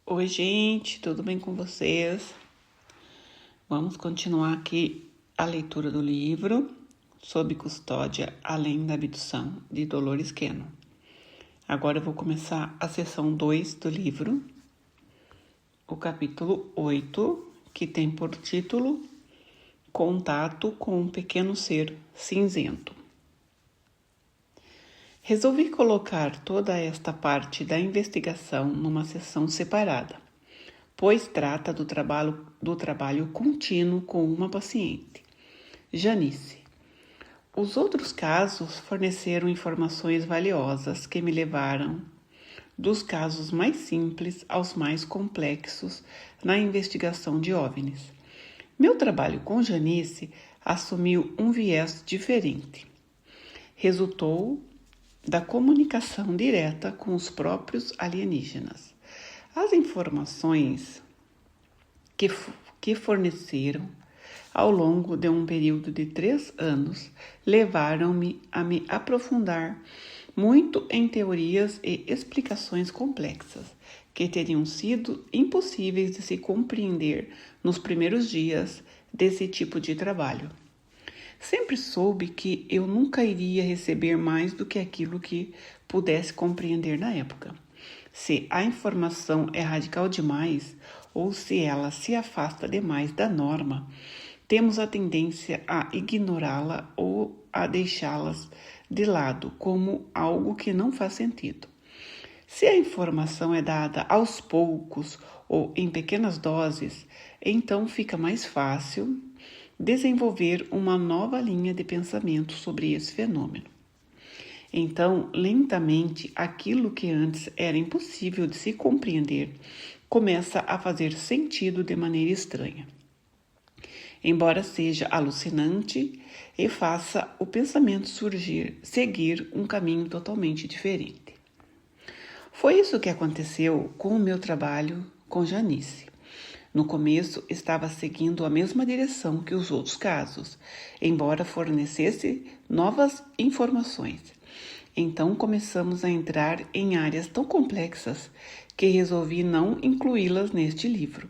Oi, gente, tudo bem com vocês? Vamos continuar aqui a leitura do livro Sob Custódia Além da Abdução, de Dolores Cannon. Agora eu vou começar a seção 2 do livro, o capítulo 8, que tem por título Contato com um Pequeno Ser Cinzento. Resolvi colocar toda esta parte da investigação numa sessão separada, pois trata do trabalho contínuo com uma paciente, Janice. Os outros casos forneceram informações valiosas que me levaram dos casos mais simples aos mais complexos na investigação de OVNIs. Meu trabalho com Janice assumiu um viés diferente. Resultou da comunicação direta com os próprios alienígenas. As informações que forneceram ao longo de um período de 3 anos levaram-me a me aprofundar muito em teorias e explicações complexas que teriam sido impossíveis de se compreender nos primeiros dias desse tipo de trabalho. Sempre soube que eu nunca iria receber mais do que aquilo que pudesse compreender na época. Se a informação é radical demais ou se ela se afasta demais da norma, temos a tendência a ignorá-la ou a deixá-las de lado como algo que não faz sentido. Se a informação é dada aos poucos ou em pequenas doses, então fica mais fácil desenvolver uma nova linha de pensamento sobre esse fenômeno. Então, lentamente, aquilo que antes era impossível de se compreender começa a fazer sentido de maneira estranha. Embora seja alucinante e faça o pensamento seguir um caminho totalmente diferente. Foi isso que aconteceu com o meu trabalho com Janice. No começo, estava seguindo a mesma direção que os outros casos, embora fornecesse novas informações. Então, começamos a entrar em áreas tão complexas que resolvi não incluí-las neste livro.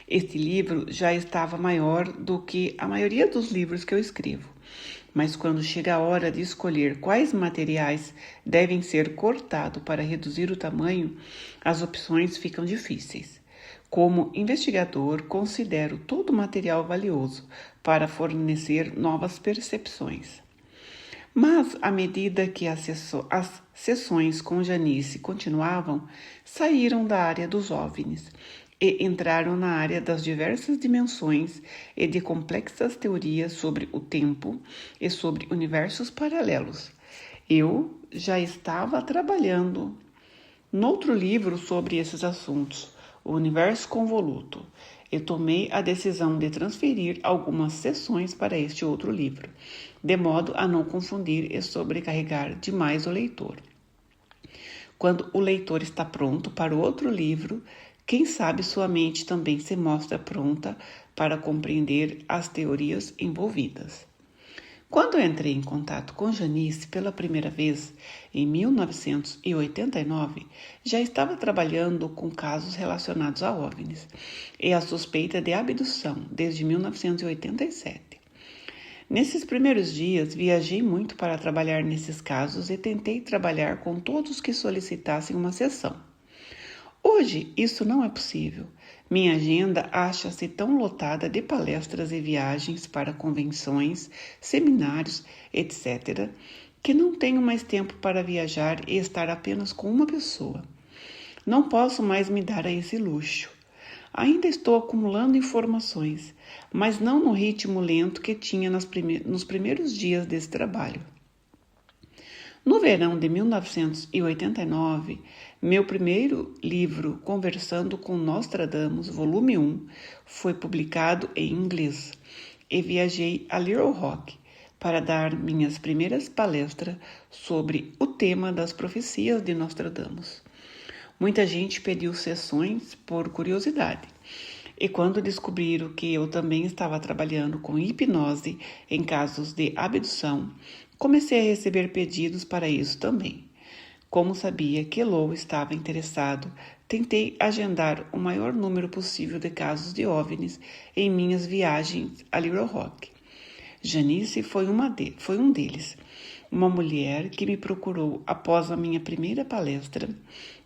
Este livro já estava maior do que a maioria dos livros que eu escrevo, mas quando chega a hora de escolher quais materiais devem ser cortados para reduzir o tamanho, as opções ficam difíceis. Como investigador, considero todo material valioso para fornecer novas percepções. Mas, à medida que as sessões com Janice continuavam, saíram da área dos OVNIs e entraram na área das diversas dimensões e de complexas teorias sobre o tempo e sobre universos paralelos. Eu já estava trabalhando noutro livro sobre esses assuntos, O Universo Convoluto, e tomei a decisão de transferir algumas sessões para este outro livro, de modo a não confundir e sobrecarregar demais o leitor. Quando o leitor está pronto para o outro livro, quem sabe sua mente também se mostra pronta para compreender as teorias envolvidas. Quando entrei em contato com Janice pela primeira vez, em 1989, já estava trabalhando com casos relacionados a OVNIs e a suspeita de abdução desde 1987. Nesses primeiros dias, viajei muito para trabalhar nesses casos e tentei trabalhar com todos que solicitassem uma sessão. Hoje, isso não é possível. Minha agenda acha-se tão lotada de palestras e viagens para convenções, seminários, etc., que não tenho mais tempo para viajar e estar apenas com uma pessoa. Não posso mais me dar a esse luxo. Ainda estou acumulando informações, mas não no ritmo lento que tinha nos primeiros dias desse trabalho. No verão de 1989, meu primeiro livro, Conversando com Nostradamus, volume 1, foi publicado em inglês e viajei a Little Rock para dar minhas primeiras palestras sobre o tema das profecias de Nostradamus. Muita gente pediu sessões por curiosidade. E quando descobriram que eu também estava trabalhando com hipnose em casos de abdução, comecei a receber pedidos para isso também. Como sabia que Lou estava interessado, tentei agendar o maior número possível de casos de OVNIs em minhas viagens a Little Rock. Janice foi um deles. Uma mulher que me procurou após a minha primeira palestra,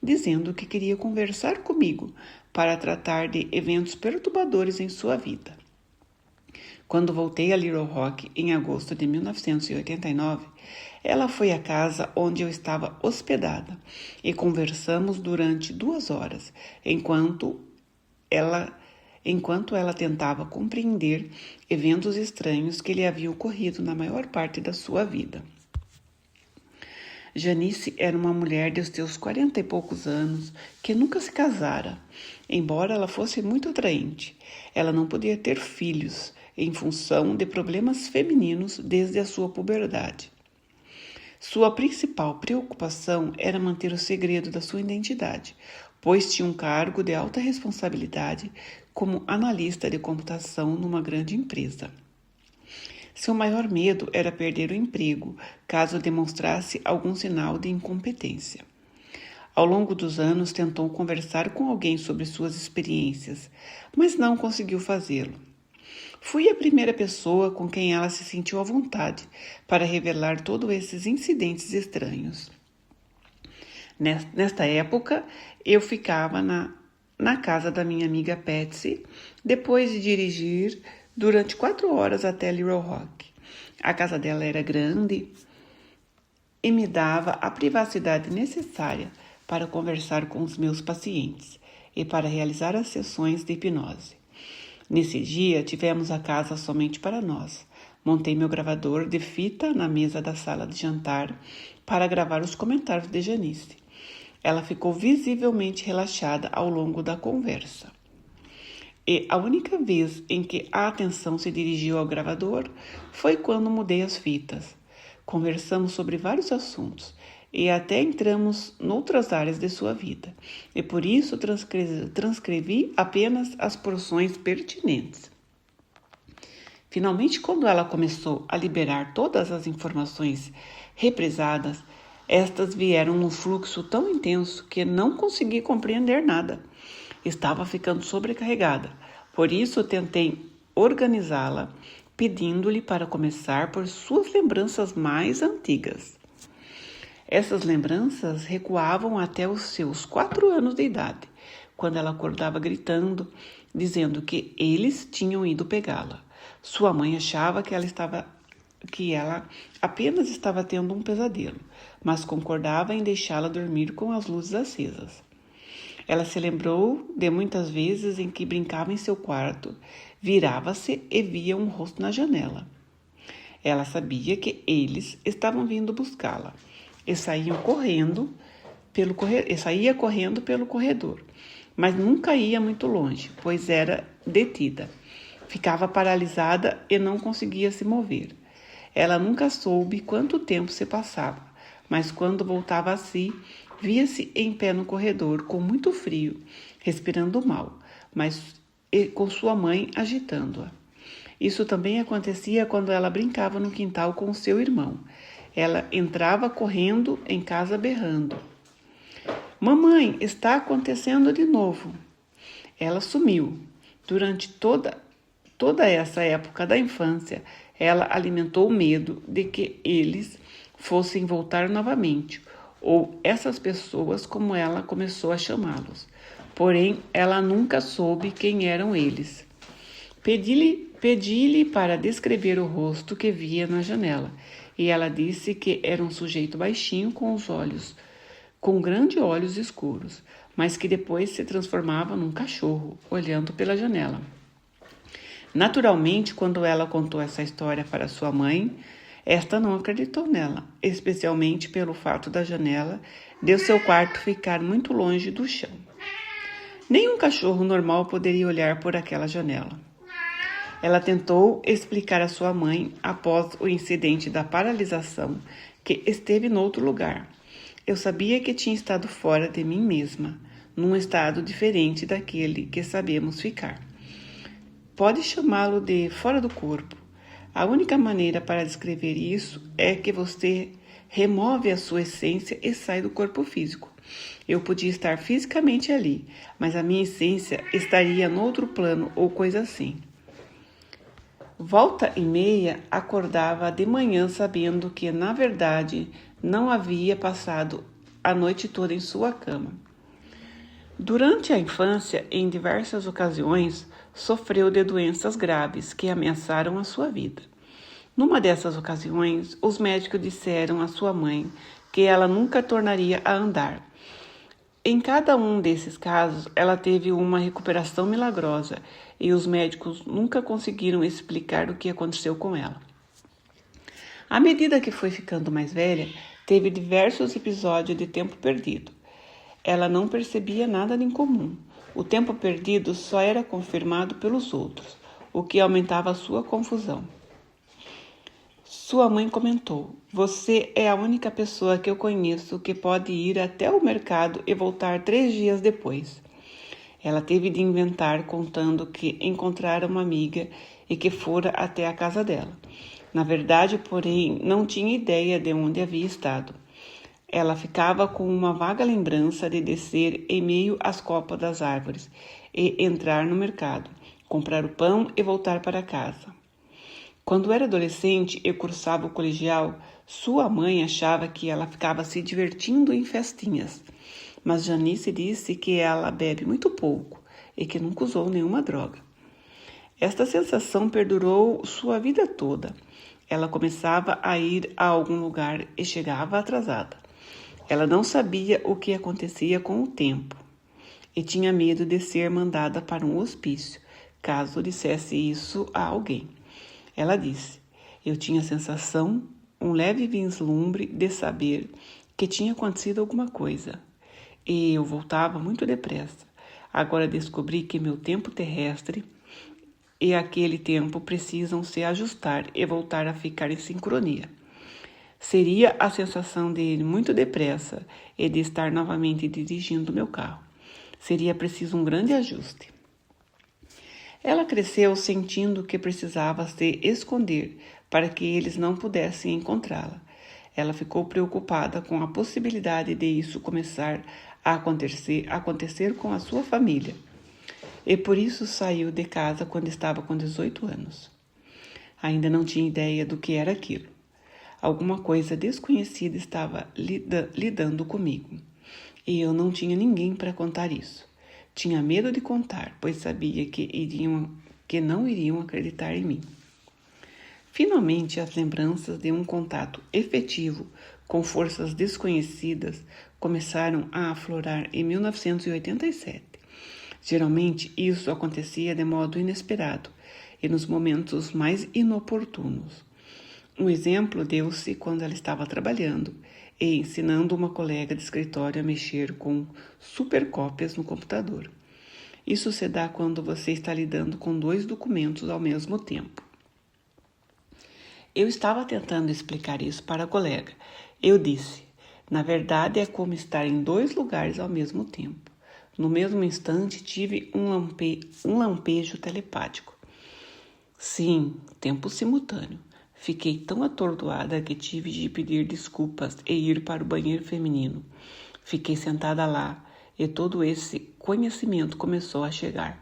dizendo que queria conversar comigo para tratar de eventos perturbadores em sua vida. Quando voltei a Little Rock em agosto de 1989, ela foi à casa onde eu estava hospedada e conversamos durante 2 horas, enquanto ela tentava compreender eventos estranhos que lhe haviam ocorrido na maior parte da sua vida. Janice era uma mulher de seus 40 e poucos anos que nunca se casara. Embora ela fosse muito atraente, ela não podia ter filhos em função de problemas femininos desde a sua puberdade. Sua principal preocupação era manter o segredo da sua identidade, pois tinha um cargo de alta responsabilidade como analista de computação numa grande empresa. Seu maior medo era perder o emprego, caso demonstrasse algum sinal de incompetência. Ao longo dos anos, tentou conversar com alguém sobre suas experiências, mas não conseguiu fazê-lo. Fui a primeira pessoa com quem ela se sentiu à vontade para revelar todos esses incidentes estranhos. Nesta época, eu ficava na casa da minha amiga Patsy, depois de dirigir durante 4 horas até Little Rock. A casa dela era grande e me dava a privacidade necessária para conversar com os meus pacientes e para realizar as sessões de hipnose. Nesse dia, tivemos a casa somente para nós. Montei meu gravador de fita na mesa da sala de jantar para gravar os comentários de Janice. Ela ficou visivelmente relaxada ao longo da conversa. E a única vez em que a atenção se dirigiu ao gravador foi quando mudei as fitas. Conversamos sobre vários assuntos e até entramos noutras áreas de sua vida. E por isso transcrevi apenas as porções pertinentes. Finalmente, quando ela começou a liberar todas as informações represadas, estas vieram num fluxo tão intenso que não consegui compreender nada. Estava ficando sobrecarregada, por isso tentei organizá-la, pedindo-lhe para começar por suas lembranças mais antigas. Essas lembranças recuavam até os seus 4 anos de idade, quando ela acordava gritando, dizendo que eles tinham ido pegá-la. Sua mãe achava que ela apenas estava tendo um pesadelo, mas concordava em deixá-la dormir com as luzes acesas. Ela se lembrou de muitas vezes em que brincava em seu quarto, virava-se e via um rosto na janela. Ela sabia que eles estavam vindo buscá-la e saía correndo pelo corredor, mas nunca ia muito longe, pois era detida. Ficava paralisada e não conseguia se mover. Ela nunca soube quanto tempo se passava, mas quando voltava a si, via-se em pé no corredor, com muito frio, respirando mal, mas com sua mãe agitando-a. Isso também acontecia quando ela brincava no quintal com seu irmão. Ela entrava correndo em casa berrando. Mamãe, está acontecendo de novo. Ela sumiu. Durante toda essa época da infância, ela alimentou o medo de que eles fossem voltar novamente, ou essas pessoas como ela começou a chamá-los. Porém, ela nunca soube quem eram eles. Pedi-lhe para descrever o rosto que via na janela, e ela disse que era um sujeito baixinho com grandes olhos escuros, mas que depois se transformava num cachorro, olhando pela janela. Naturalmente, quando ela contou essa história para sua mãe, esta não acreditou nela, especialmente pelo fato da janela de seu quarto ficar muito longe do chão. Nenhum cachorro normal poderia olhar por aquela janela. Ela tentou explicar à sua mãe, após o incidente da paralisação, que esteve noutro lugar. Eu sabia que tinha estado fora de mim mesma, num estado diferente daquele que sabemos ficar. Pode chamá-lo de fora do corpo. A única maneira para descrever isso é que você remove a sua essência e sai do corpo físico. Eu podia estar fisicamente ali, mas a minha essência estaria no outro plano ou coisa assim. Volta e meia acordava de manhã sabendo que, na verdade, não havia passado a noite toda em sua cama. Durante a infância, em diversas ocasiões, sofreu de doenças graves que ameaçaram a sua vida. Numa dessas ocasiões, os médicos disseram à sua mãe que ela nunca tornaria a andar. Em cada um desses casos, ela teve uma recuperação milagrosa e os médicos nunca conseguiram explicar o que aconteceu com ela. À medida que foi ficando mais velha, teve diversos episódios de tempo perdido. Ela não percebia nada de incomum. O tempo perdido só era confirmado pelos outros, o que aumentava a sua confusão. Sua mãe comentou: "Você é a única pessoa que eu conheço que pode ir até o mercado e voltar 3 dias depois." Ela teve de inventar contando que encontrara uma amiga e que fora até a casa dela. Na verdade, porém, não tinha ideia de onde havia estado. Ela ficava com uma vaga lembrança de descer em meio às copas das árvores e entrar no mercado, comprar o pão e voltar para casa. Quando era adolescente e cursava o colegial, sua mãe achava que ela ficava se divertindo em festinhas, mas Janice disse que ela bebe muito pouco e que nunca usou nenhuma droga. Esta sensação perdurou sua vida toda. Ela começava a ir a algum lugar e chegava atrasada. Ela não sabia o que acontecia com o tempo e tinha medo de ser mandada para um hospício, caso dissesse isso a alguém. Ela disse: "Eu tinha a sensação, um leve vislumbre de saber que tinha acontecido alguma coisa. E eu voltava muito depressa. Agora descobri que meu tempo terrestre e aquele tempo precisam se ajustar e voltar a ficar em sincronia. Seria a sensação de ir muito depressa e de estar novamente dirigindo meu carro. Seria preciso um grande ajuste." Ela cresceu sentindo que precisava se esconder para que eles não pudessem encontrá-la. Ela ficou preocupada com a possibilidade de isso começar a acontecer com a sua família. E por isso saiu de casa quando estava com 18 anos. Ainda não tinha ideia do que era aquilo. Alguma coisa desconhecida estava lidando comigo. E eu não tinha ninguém para contar isso. Tinha medo de contar, pois sabia que não iriam acreditar em mim. Finalmente, as lembranças de um contato efetivo com forças desconhecidas começaram a aflorar em 1987. Geralmente, isso acontecia de modo inesperado e nos momentos mais inoportunos. Um exemplo deu-se quando ela estava trabalhando e ensinando uma colega de escritório a mexer com supercópias no computador. Isso se dá quando você está lidando com 2 documentos ao mesmo tempo. Eu estava tentando explicar isso para a colega. Eu disse: "Na verdade, é como estar em 2 lugares ao mesmo tempo." No mesmo instante, tive um lampejo telepático. Sim, tempo simultâneo. Fiquei tão atordoada que tive de pedir desculpas e ir para o banheiro feminino. Fiquei sentada lá e todo esse conhecimento começou a chegar,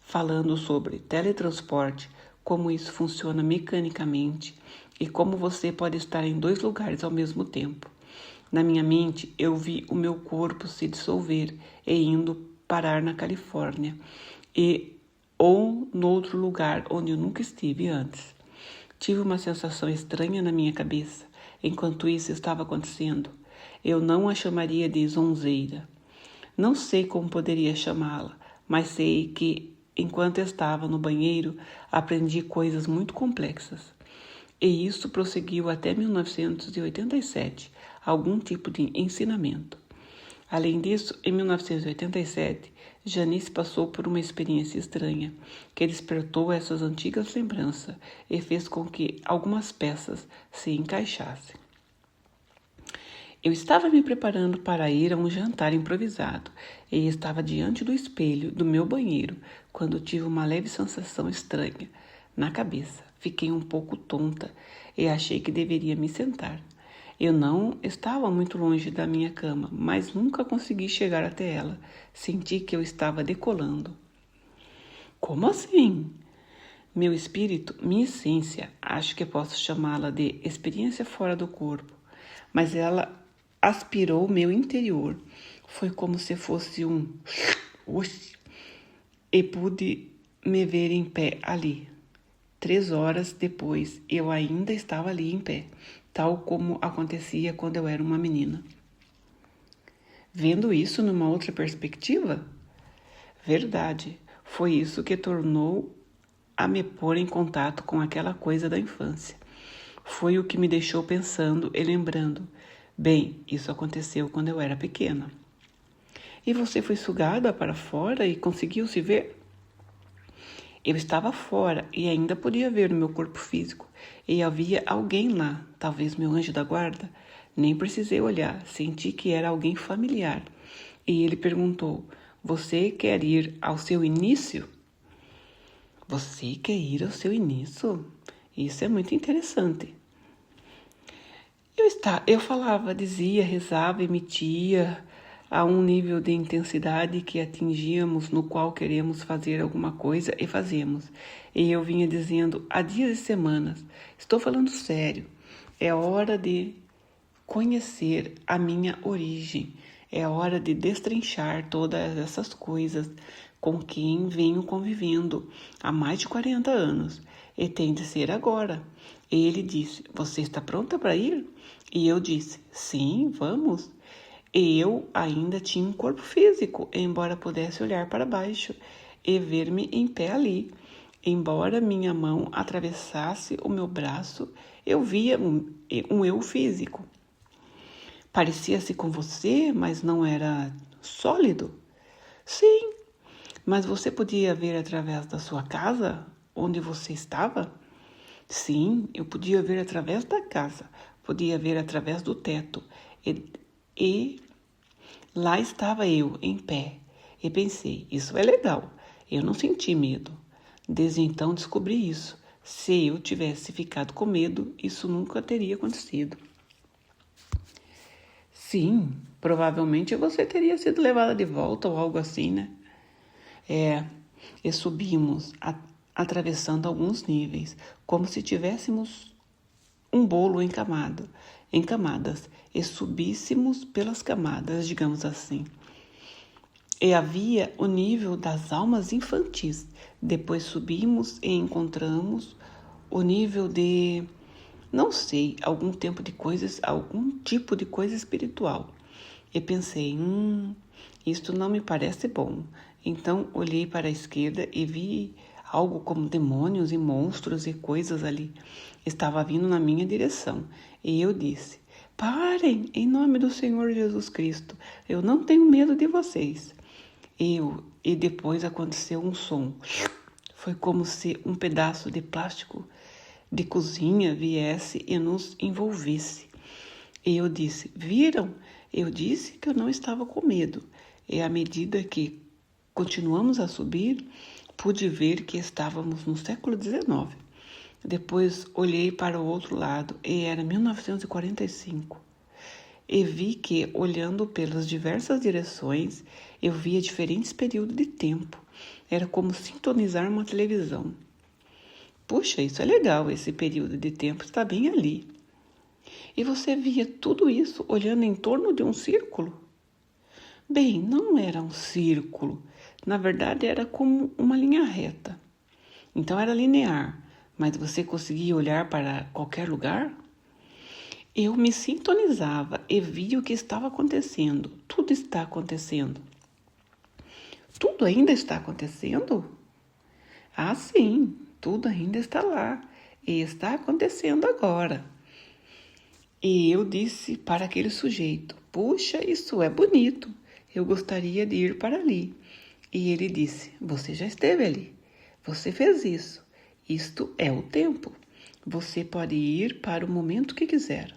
falando sobre teletransporte, como isso funciona mecanicamente e como você pode estar em 2 lugares ao mesmo tempo. Na minha mente, eu vi o meu corpo se dissolver e indo parar na Califórnia ou no outro lugar onde eu nunca estive antes. Tive uma sensação estranha na minha cabeça enquanto isso estava acontecendo. Eu não a chamaria de zonzeira. Não sei como poderia chamá-la, mas sei que, enquanto estava no banheiro, aprendi coisas muito complexas. E isso prosseguiu até 1987, algum tipo de ensinamento. Além disso, em 1987, Janice passou por uma experiência estranha que despertou essas antigas lembranças e fez com que algumas peças se encaixassem. Eu estava me preparando para ir a um jantar improvisado e estava diante do espelho do meu banheiro quando tive uma leve sensação estranha na cabeça. Fiquei um pouco tonta e achei que deveria me sentar. Eu não estava muito longe da minha cama, mas nunca consegui chegar até ela. Senti que eu estava decolando. Como assim? Meu espírito, minha essência, acho que posso chamá-la de experiência fora do corpo, mas ela aspirou meu interior. Foi como se fosse um e pude me ver em pé ali. 3 horas depois, eu ainda estava ali em pé, tal como acontecia quando eu era uma menina. Vendo isso numa outra perspectiva? Verdade, foi isso que tornou a me pôr em contato com aquela coisa da infância. Foi o que me deixou pensando e lembrando. Bem, isso aconteceu quando eu era pequena. E você foi sugada para fora e conseguiu se ver? Eu estava fora e ainda podia ver o meu corpo físico. E havia alguém lá, talvez meu anjo da guarda. Nem precisei olhar, senti que era alguém familiar. E ele perguntou: Você quer ir ao seu início? Você quer ir ao seu início? Isso é muito interessante. Eu falava, dizia, rezava, emitia a um nível de intensidade que atingíamos, no qual queremos fazer alguma coisa e fazemos. E eu vinha dizendo há dias e semanas, estou falando sério, é hora de conhecer a minha origem, é hora de destrinchar todas essas coisas com quem venho convivendo há mais de 40 anos e tem de ser agora. E ele disse, você está pronta para ir? E eu disse, sim, vamos. E eu ainda tinha um corpo físico, embora pudesse olhar para baixo e ver-me em pé ali. Embora minha mão atravessasse o meu braço, eu via um eu físico. Parecia-se com você, mas não era sólido? Sim, mas você podia ver através da sua casa, onde você estava? Sim, eu podia ver através da casa, podia ver através do teto. E lá estava eu, em pé. E pensei, isso é legal. Eu não senti medo. Desde então descobri isso. Se eu tivesse ficado com medo, isso nunca teria acontecido. Sim, provavelmente você teria sido levada de volta ou algo assim, né? E subimos, atravessando alguns níveis, como se tivéssemos um bolo em camadas, e subíssemos pelas camadas, digamos assim. E havia o nível das almas infantis. Depois subimos e encontramos o nível de, não sei, algum tipo de coisa espiritual. E pensei, isto não me parece bom. Então olhei para a esquerda e vi algo como demônios e monstros e coisas ali. Estava vindo na minha direção. E eu disse, parem, em nome do Senhor Jesus Cristo. Eu não tenho medo de vocês. E depois aconteceu um som. Foi como se um pedaço de plástico de cozinha viesse e nos envolvesse. E eu disse, viram? Eu disse que eu não estava com medo. E à medida que continuamos a subir, pude ver que estávamos no século XIX. Depois olhei para o outro lado e era 1945. E vi que, olhando pelas diversas direções, eu via diferentes períodos de tempo. Era como sintonizar uma televisão. Puxa, isso é legal, esse período de tempo está bem ali. E você via tudo isso olhando em torno de um círculo? Bem, não era um círculo. Na verdade, era como uma linha reta. Então era linear, mas você conseguia olhar para qualquer lugar? Eu me sintonizava e via o que estava acontecendo. Tudo está acontecendo. Tudo ainda está acontecendo? Ah, sim, tudo ainda está lá e está acontecendo agora. E eu disse para aquele sujeito, puxa, isso é bonito, eu gostaria de ir para ali. E ele disse, você já esteve ali, você fez isso, isto é o tempo, você pode ir para o momento que quiser.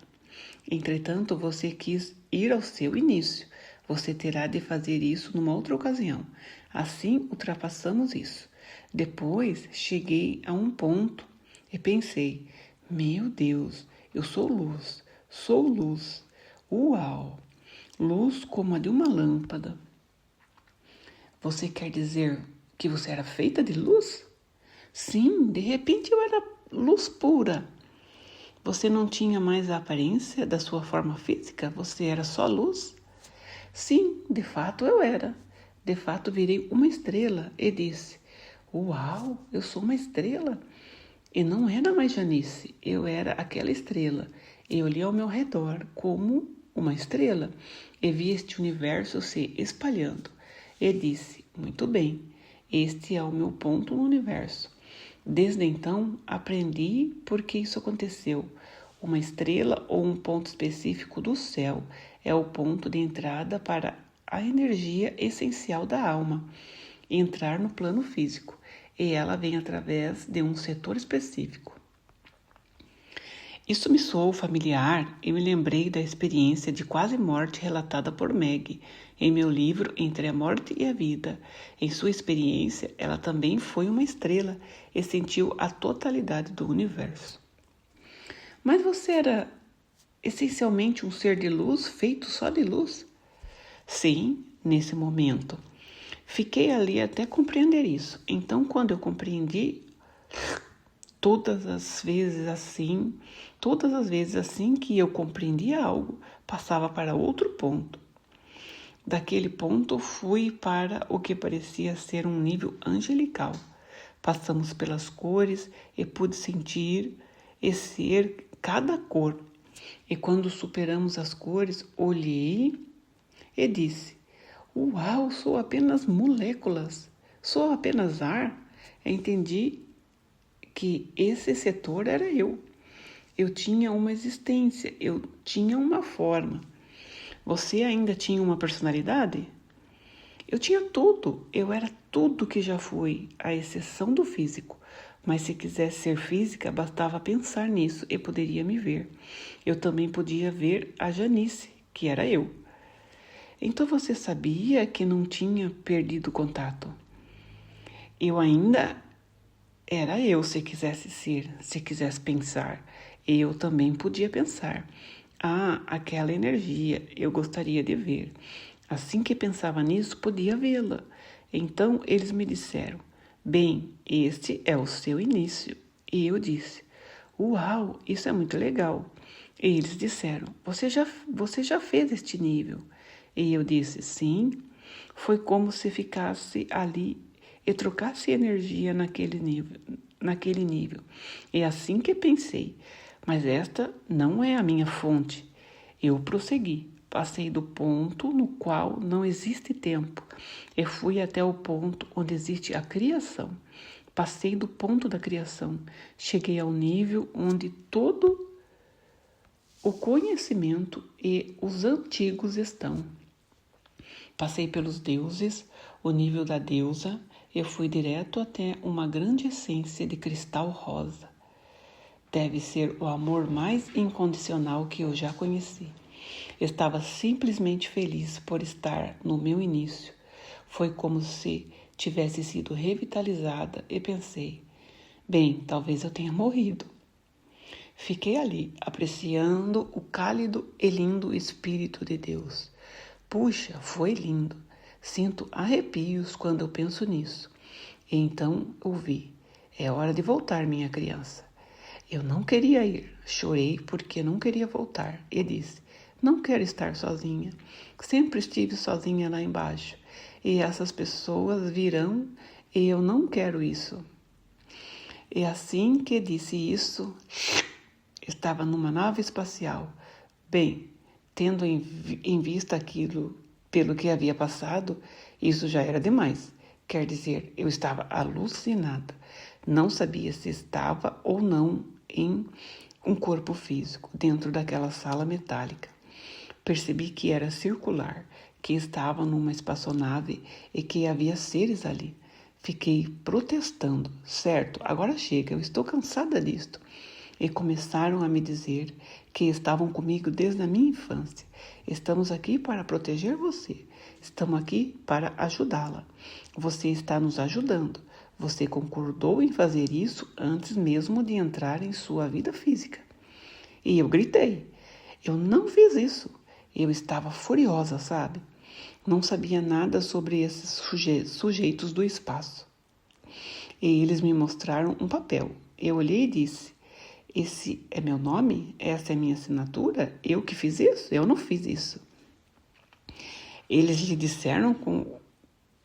Entretanto, você quis ir ao seu início, você terá de fazer isso numa outra ocasião. Assim, ultrapassamos isso. Depois, cheguei a um ponto e pensei, meu Deus, eu sou luz, Sou luz. Uau! Luz como a de uma lâmpada. Você quer dizer que você era feita de luz? Sim, de repente eu era luz pura. Você não tinha mais a aparência da sua forma física? Você era só luz? Sim, de fato eu era. De fato virei uma estrela e disse: Uau, eu sou uma estrela. E não era mais Janice, eu era aquela estrela. E olhei ao meu redor como uma estrela e vi este universo se espalhando. E disse: Muito bem, este é o meu ponto no universo. Desde então, aprendi por que isso aconteceu. Uma estrela ou um ponto específico do céu é o ponto de entrada para a energia essencial da alma, entrar no plano físico, e ela vem através de um setor específico. Isso me soou familiar e me lembrei da experiência de quase morte relatada por Meg em meu livro Entre a Morte e a Vida. Em sua experiência, ela também foi uma estrela e sentiu a totalidade do universo. Mas você era essencialmente um ser de luz, feito só de luz? Sim, nesse momento. Fiquei ali até compreender isso. Então, quando eu compreendi, todas as vezes assim que eu compreendia algo, passava para outro ponto. Daquele ponto fui para o que parecia ser um nível angelical. Passamos pelas cores e pude sentir e ser cada cor. E quando superamos as cores, olhei e disse: Uau, sou apenas moléculas, sou apenas ar. Entendi que esse setor era eu. Eu tinha uma existência, eu tinha uma forma. Você ainda tinha uma personalidade? Eu tinha tudo, eu era tudo que já fui, à exceção do físico. Mas se quisesse ser física, bastava pensar nisso e poderia me ver. Eu também podia ver a Janice, que era eu. Então você sabia que não tinha perdido contato? Eu ainda era eu, se quisesse ser, se quisesse pensar. Eu também podia pensar. Ah, aquela energia, eu gostaria de ver. Assim que pensava nisso, podia vê-la. Então eles me disseram: Bem, este é o seu início. E eu disse: Uau, isso é muito legal. E eles disseram: Você já fez este nível? E eu disse: Sim. Foi como se ficasse ali e trocasse energia naquele nível. É assim que pensei, mas esta não é a minha fonte. Eu prossegui, passei do ponto no qual não existe tempo e fui até o ponto onde existe a criação. Passei do ponto da criação, cheguei ao nível onde todo o conhecimento e os antigos estão. Passei pelos deuses, o nível da deusa, e fui direto até uma grande essência de cristal rosa. Deve ser o amor mais incondicional que eu já conheci. Estava simplesmente feliz por estar no meu início. Foi como se tivesse sido revitalizada e pensei: bem, talvez eu tenha morrido. Fiquei ali, apreciando o cálido e lindo Espírito de Deus. Puxa, foi lindo. Sinto arrepios quando eu penso nisso. E então ouvi: é hora de voltar, minha criança. Eu não queria ir. Chorei porque não queria voltar. E disse: não quero estar sozinha. Sempre estive sozinha lá embaixo. E essas pessoas virão e eu não quero isso. E assim que disse isso, estava numa nave espacial. Bem, tendo em vista aquilo pelo que havia passado, isso já era demais. Quer dizer, eu estava alucinada. Não sabia se estava ou não em um corpo físico, dentro daquela sala metálica. Percebi que era circular, que estava numa espaçonave e que havia seres ali. Fiquei protestando. Certo, agora chega, eu estou cansada disto. E começaram a me dizer que estavam comigo desde a minha infância. Estamos aqui para proteger você. Estamos aqui para ajudá-la. Você está nos ajudando. Você concordou em fazer isso antes mesmo de entrar em sua vida física. E eu gritei. Eu não fiz isso. Eu estava furiosa, sabe? Não sabia nada sobre esses sujeitos do espaço. E eles me mostraram um papel. Eu olhei e disse: esse é meu nome? Essa é minha assinatura? Eu que fiz isso? Eu não fiz isso. Eles lhe disseram com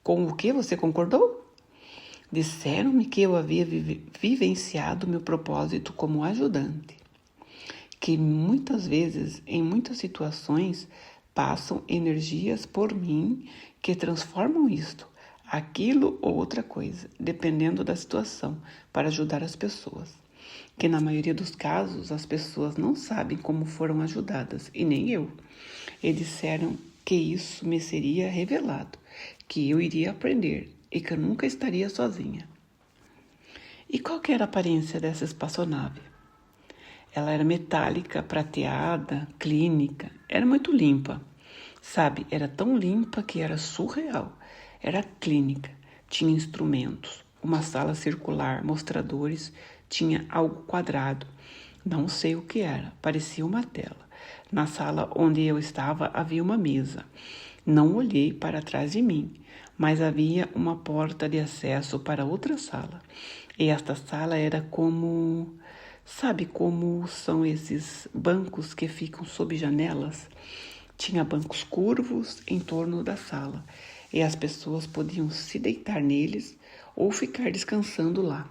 o que você concordou? Disseram-me que eu havia vivenciado meu propósito como ajudante, que muitas vezes, em muitas situações, passam energias por mim que transformam isto, aquilo ou outra coisa, dependendo da situação, para ajudar as pessoas. Que na maioria dos casos as pessoas não sabem como foram ajudadas, e nem eu. E disseram que isso me seria revelado, que eu iria aprender e que eu nunca estaria sozinha. E qual que era a aparência dessa espaçonave? Ela era metálica, prateada, clínica, era muito limpa. Sabe, era tão limpa que era surreal. Era clínica, tinha instrumentos, uma sala circular, mostradores, tinha algo quadrado. Não sei o que era, parecia uma tela. Na sala onde eu estava havia uma mesa. Não olhei para trás de mim, mas havia uma porta de acesso para outra sala. E esta sala era como... Sabe como são esses bancos que ficam sob janelas? Tinha bancos curvos em torno da sala e as pessoas podiam se deitar neles ou ficar descansando lá.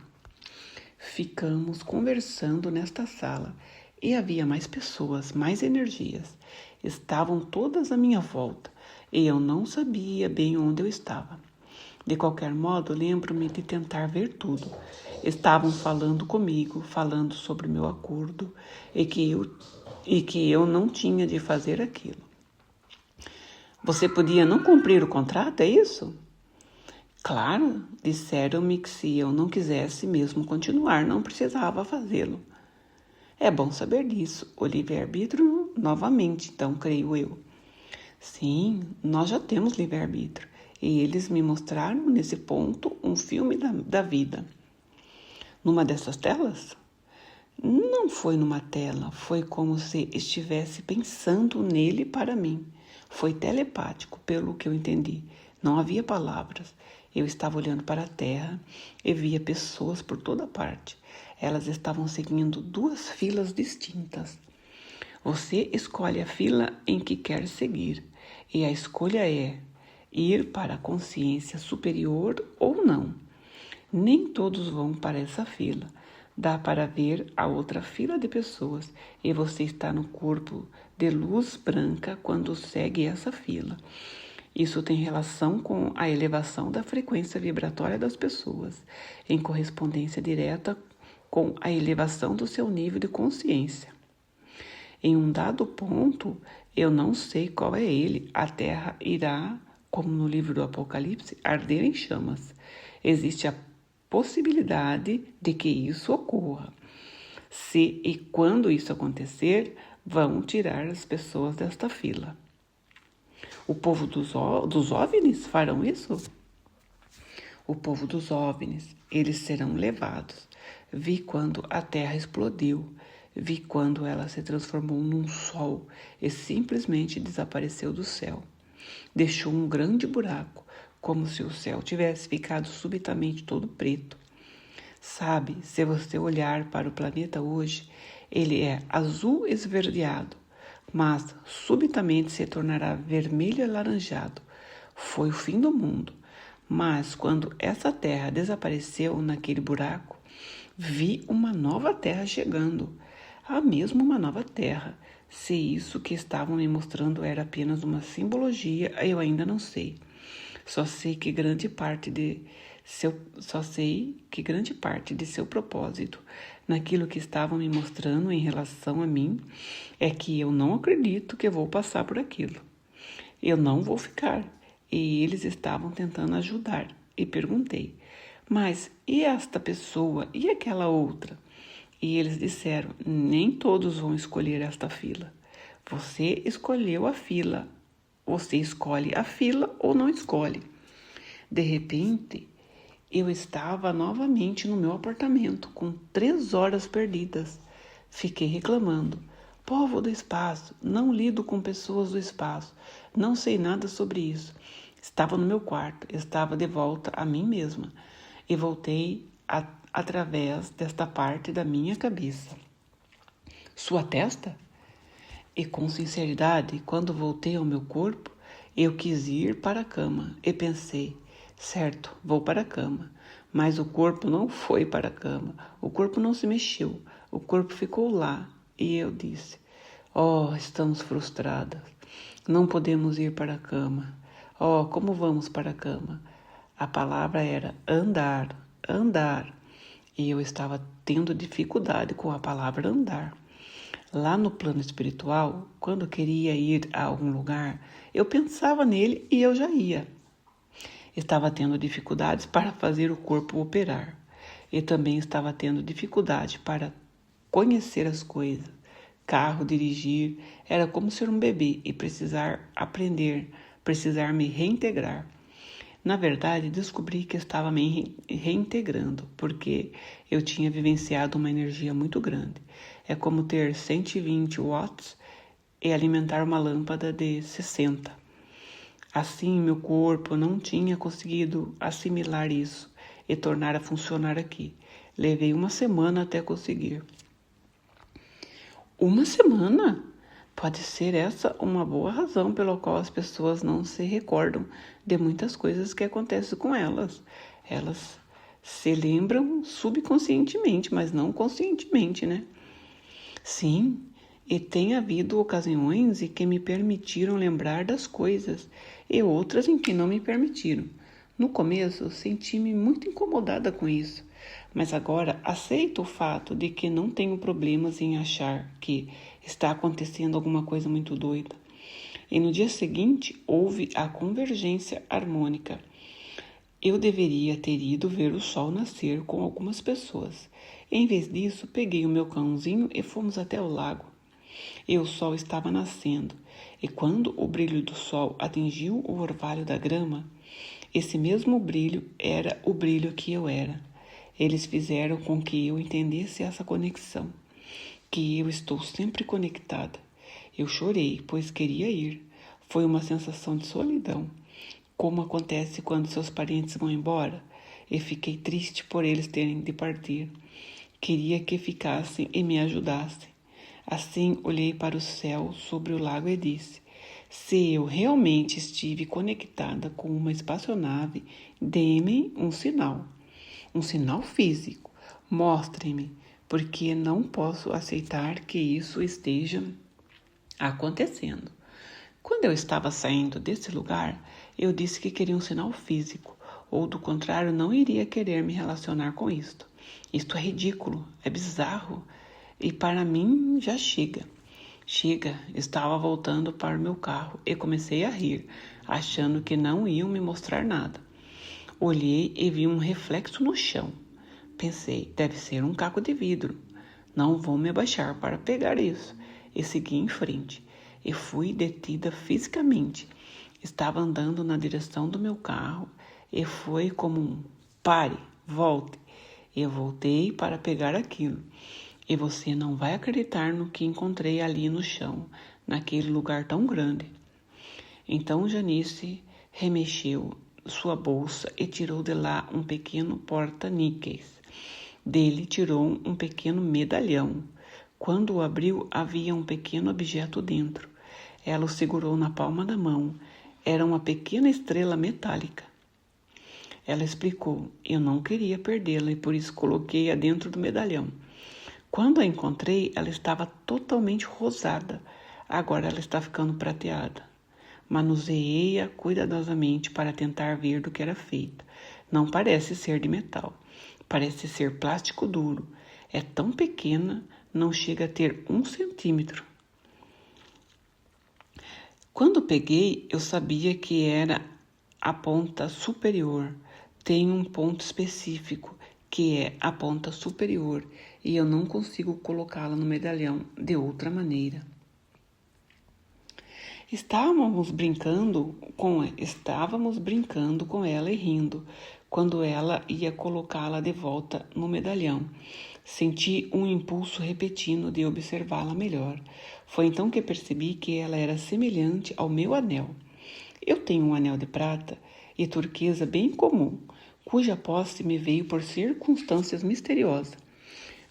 Ficamos conversando nesta sala e havia mais pessoas, mais energias. Estavam todas à minha volta e eu não sabia bem onde eu estava. De qualquer modo, lembro-me de tentar ver tudo. Estavam falando comigo, falando sobre meu acordo e que eu não tinha de fazer aquilo. Você podia não cumprir o contrato, é isso? Claro, disseram-me que se eu não quisesse mesmo continuar, não precisava fazê-lo. É bom saber disso. O livre-arbítrio novamente, então, creio eu. Sim, nós já temos livre-arbítrio. E eles me mostraram, nesse ponto, um filme da vida. Numa dessas telas? Não foi numa tela, foi como se estivesse pensando nele para mim. Foi telepático, pelo que eu entendi. Não havia palavras. Eu estava olhando para a terra e via pessoas por toda parte. Elas estavam seguindo duas filas distintas. Você escolhe a fila em que quer seguir, e a escolha é ir para a consciência superior ou não. Nem todos vão para essa fila. Dá para ver a outra fila de pessoas e você está no corpo de luz branca quando segue essa fila. Isso tem relação com a elevação da frequência vibratória das pessoas, em correspondência direta com a elevação do seu nível de consciência. Em um dado ponto, eu não sei qual é ele, a Terra irá, como no livro do Apocalipse, arder em chamas. Existe a possibilidade de que isso ocorra. Se e quando isso acontecer, vão tirar as pessoas desta fila. O povo dos OVNIs farão isso? O povo dos OVNIs, eles serão levados. Vi quando a Terra explodiu. Vi quando ela se transformou num sol e simplesmente desapareceu do céu. Deixou um grande buraco, como se o céu tivesse ficado subitamente todo preto. Sabe, se você olhar para o planeta hoje, ele é azul esverdeado, mas subitamente se tornará vermelho alaranjado. Foi o fim do mundo. Mas quando essa terra desapareceu naquele buraco, vi uma nova terra chegando. Há mesmo uma nova terra. Se isso que estavam me mostrando era apenas uma simbologia, eu ainda não sei. Só sei que grande parte de seu propósito naquilo que estavam me mostrando em relação a mim é que eu não acredito que vou passar por aquilo. Eu não vou ficar. E eles estavam tentando ajudar. E perguntei, mas e esta pessoa e aquela outra? E eles disseram, nem todos vão escolher esta fila. Você escolheu a fila. Você escolhe a fila ou não escolhe. De repente, eu estava novamente no meu apartamento, com 3 horas perdidas. Fiquei reclamando. Povo do espaço, não lido com pessoas do espaço, não sei nada sobre isso. Estava no meu quarto, estava de volta a mim mesma e voltei através desta parte da minha cabeça. Sua testa? E com sinceridade, quando voltei ao meu corpo, eu quis ir para a cama e pensei, certo, vou para a cama. Mas o corpo não foi para a cama, o corpo não se mexeu, o corpo ficou lá e eu disse, oh, estamos frustradas, não podemos ir para a cama. Oh, como vamos para a cama? A palavra era andar, andar. E eu estava tendo dificuldade com a palavra andar. Lá no plano espiritual, quando eu queria ir a algum lugar, eu pensava nele e eu já ia. Estava tendo dificuldades para fazer o corpo operar. E também estava tendo dificuldade para conhecer as coisas. Carro, dirigir, era como ser um bebê e precisar aprender, precisar me reintegrar. Na verdade, descobri que estava me reintegrando, porque eu tinha vivenciado uma energia muito grande. É como ter 120 watts e alimentar uma lâmpada de 60. Assim, meu corpo não tinha conseguido assimilar isso e tornar a funcionar aqui. Levei uma semana até conseguir. Uma semana? Pode ser essa uma boa razão pela qual as pessoas não se recordam de muitas coisas que acontecem com elas. Elas se lembram subconscientemente, mas não conscientemente, né? Sim, e tem havido ocasiões em que me permitiram lembrar das coisas e outras em que não me permitiram. No começo, senti-me muito incomodada com isso, mas agora aceito o fato de que não tenho problemas em achar que está acontecendo alguma coisa muito doida. E no dia seguinte, houve a convergência harmônica. Eu deveria ter ido ver o sol nascer com algumas pessoas. Em vez disso, peguei o meu cãozinho e fomos até o lago. E o sol estava nascendo, e quando o brilho do sol atingiu o orvalho da grama, esse mesmo brilho era o brilho que eu era. Eles fizeram com que eu entendesse essa conexão, que eu estou sempre conectada. Eu chorei, pois queria ir. Foi uma sensação de solidão, como acontece quando seus parentes vão embora, e fiquei triste por eles terem de partir. Queria que ficassem e me ajudassem. Assim, olhei para o céu sobre o lago e disse, se eu realmente estive conectada com uma espaçonave, dê-me um sinal físico. Mostrem-me, porque não posso aceitar que isso esteja acontecendo. Quando eu estava saindo desse lugar, eu disse que queria um sinal físico, ou do contrário, não iria querer me relacionar com isto. Isto é ridículo, é bizarro, e para mim já chega. Chega, estava voltando para o meu carro e comecei a rir, achando que não iam me mostrar nada. Olhei e vi um reflexo no chão. Pensei, deve ser um caco de vidro. Não vou me abaixar para pegar isso. E segui em frente. E fui detida fisicamente. Estava andando na direção do meu carro e foi como um pare, volte. Eu voltei para pegar aquilo. E você não vai acreditar no que encontrei ali no chão, naquele lugar tão grande. Então Janice remexeu sua bolsa e tirou de lá um pequeno porta-níqueis. Dele tirou um pequeno medalhão. Quando o abriu, havia um pequeno objeto dentro. Ela o segurou na palma da mão. Era uma pequena estrela metálica. Ela explicou, eu não queria perdê-la e por isso coloquei-a dentro do medalhão. Quando a encontrei, ela estava totalmente rosada. Agora ela está ficando prateada. Manuseei-a cuidadosamente para tentar ver do que era feita. Não parece ser de metal. Parece ser plástico duro. É tão pequena, não chega a ter 1 centímetro. Quando peguei, eu sabia que era a ponta superior. Tem um ponto específico, que é a ponta superior, e eu não consigo colocá-la no medalhão de outra maneira. Estávamos brincando com ela e rindo, quando ela ia colocá-la de volta no medalhão. Senti um impulso repentino de observá-la melhor. Foi então que percebi que ela era semelhante ao meu anel. Eu tenho um anel de prata e turquesa bem comum, cuja posse me veio por circunstâncias misteriosas.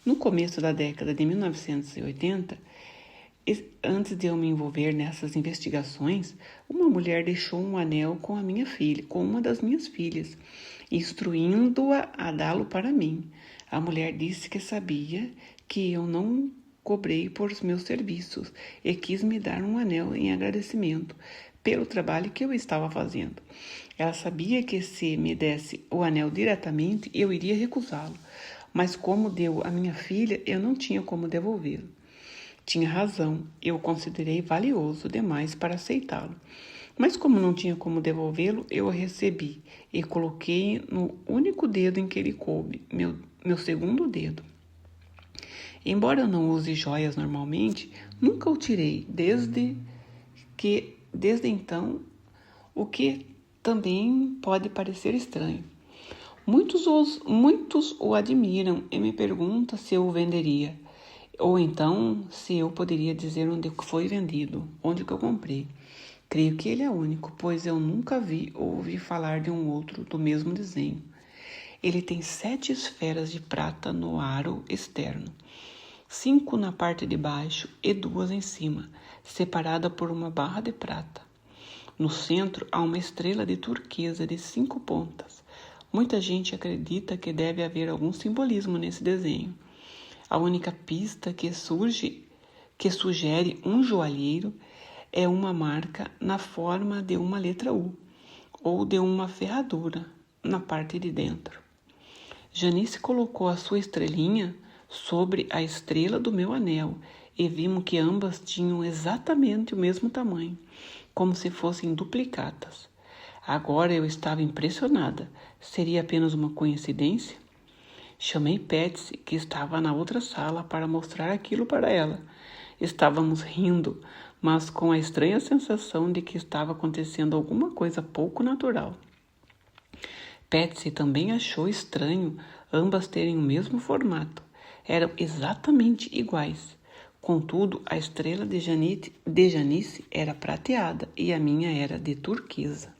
No começo da década de 1980, antes de eu me envolver nessas investigações, uma mulher deixou um anel com a minha filha, com uma das minhas filhas, instruindo-a a dá-lo para mim. A mulher disse que sabia que eu não cobrei por meus serviços e quis me dar um anel em agradecimento pelo trabalho que eu estava fazendo. Ela sabia que se me desse o anel diretamente, eu iria recusá-lo, mas como deu a minha filha, eu não tinha como devolvê-lo. Tinha razão, eu o considerei valioso demais para aceitá-lo. Mas como não tinha como devolvê-lo, eu o recebi e coloquei no único dedo em que ele coube, meu segundo dedo. Embora eu não use joias normalmente, nunca o tirei desde então, o que também pode parecer estranho. Muitos o admiram e me perguntam se eu o venderia, ou então se eu poderia dizer onde foi vendido, onde que eu comprei. Creio que ele é único, pois eu nunca vi ou ouvi falar de um outro do mesmo desenho. Ele tem 7 esferas de prata no aro externo, 5 na parte de baixo e 2 em cima, separada por uma barra de prata. No centro há uma estrela de turquesa de 5 pontas. Muita gente acredita que deve haver algum simbolismo nesse desenho. A única pista que sugere um joalheiro é uma marca na forma de uma letra U ou de uma ferradura na parte de dentro. Janice colocou a sua estrelinha sobre a estrela do meu anel e vimos que ambas tinham exatamente o mesmo tamanho, como se fossem duplicatas. Agora eu estava impressionada. Seria apenas uma coincidência? Chamei Patsy, que estava na outra sala, para mostrar aquilo para ela. Estávamos rindo, mas com a estranha sensação de que estava acontecendo alguma coisa pouco natural. Patsy também achou estranho ambas terem o mesmo formato. Eram exatamente iguais. Contudo, a estrela de Janice era prateada e a minha era de turquesa.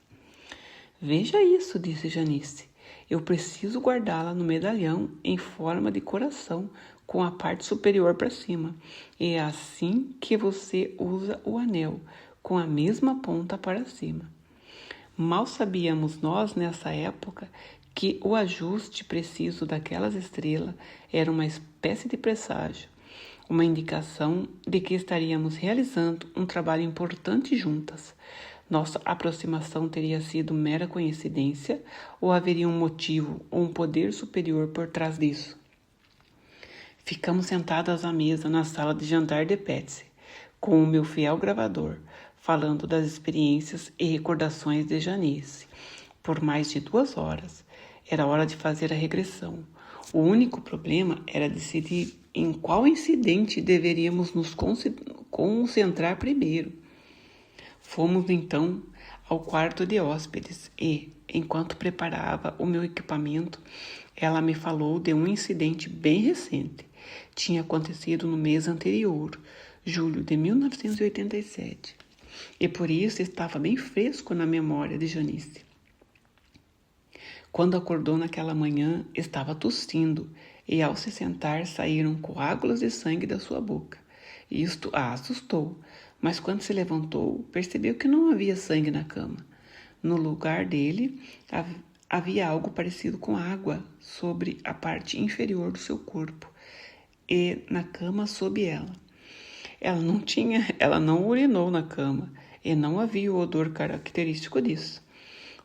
Veja isso, disse Janice. Eu preciso guardá-la no medalhão em forma de coração, com a parte superior para cima. E é assim que você usa o anel, com a mesma ponta para cima. Mal sabíamos nós, nessa época, que o ajuste preciso daquelas estrelas era uma espécie de presságio, uma indicação de que estaríamos realizando um trabalho importante juntas. Nossa aproximação teria sido mera coincidência ou haveria um motivo ou um poder superior por trás disso? Ficamos sentadas à mesa na sala de jantar de Patsy, com o meu fiel gravador, falando das experiências e recordações de Janice, por mais de 2 horas. Era hora de fazer a regressão. O único problema era decidir em qual incidente deveríamos nos concentrar primeiro. Fomos então ao quarto de hóspedes e, enquanto preparava o meu equipamento, ela me falou de um incidente bem recente. Tinha acontecido no mês anterior, julho de 1987, e por isso estava bem fresco na memória de Janice. Quando acordou naquela manhã, estava tossindo e, ao se sentar, saíram coágulos de sangue da sua boca. Isto a assustou, mas quando se levantou, percebeu que não havia sangue na cama. No lugar dele, havia algo parecido com água sobre a parte inferior do seu corpo e na cama sob ela. Ela não urinou na cama e não havia o odor característico disso.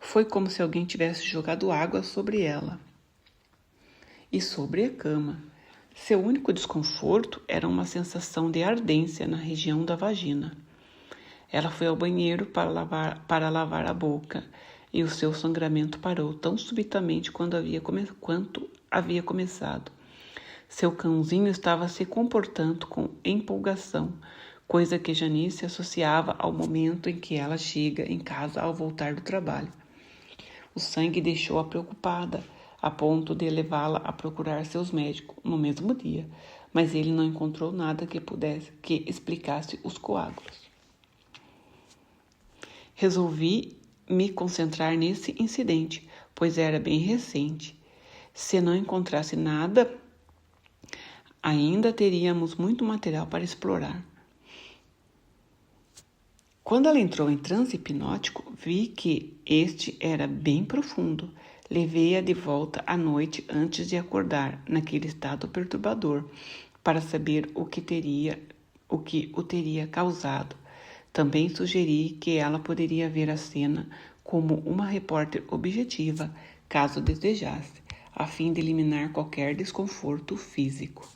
Foi como se alguém tivesse jogado água sobre ela e sobre a cama. Seu único desconforto era uma sensação de ardência na região da vagina. Ela foi ao banheiro para lavar a boca e o seu sangramento parou tão subitamente quanto havia começado. Seu cãozinho estava se comportando com empolgação, coisa que Janice associava ao momento em que ela chega em casa ao voltar do trabalho. O sangue deixou-a preocupada, a ponto de levá-la a procurar seus médicos no mesmo dia, mas ele não encontrou nada que explicasse os coágulos. Resolvi me concentrar nesse incidente, pois era bem recente. Se não encontrasse nada, ainda teríamos muito material para explorar. Quando ela entrou em transe hipnótico, vi que este era bem profundo. Levei-a de volta à noite antes de acordar, naquele estado perturbador, para saber o que o teria causado. Também sugeri que ela poderia ver a cena como uma repórter objetiva, caso desejasse, a fim de eliminar qualquer desconforto físico.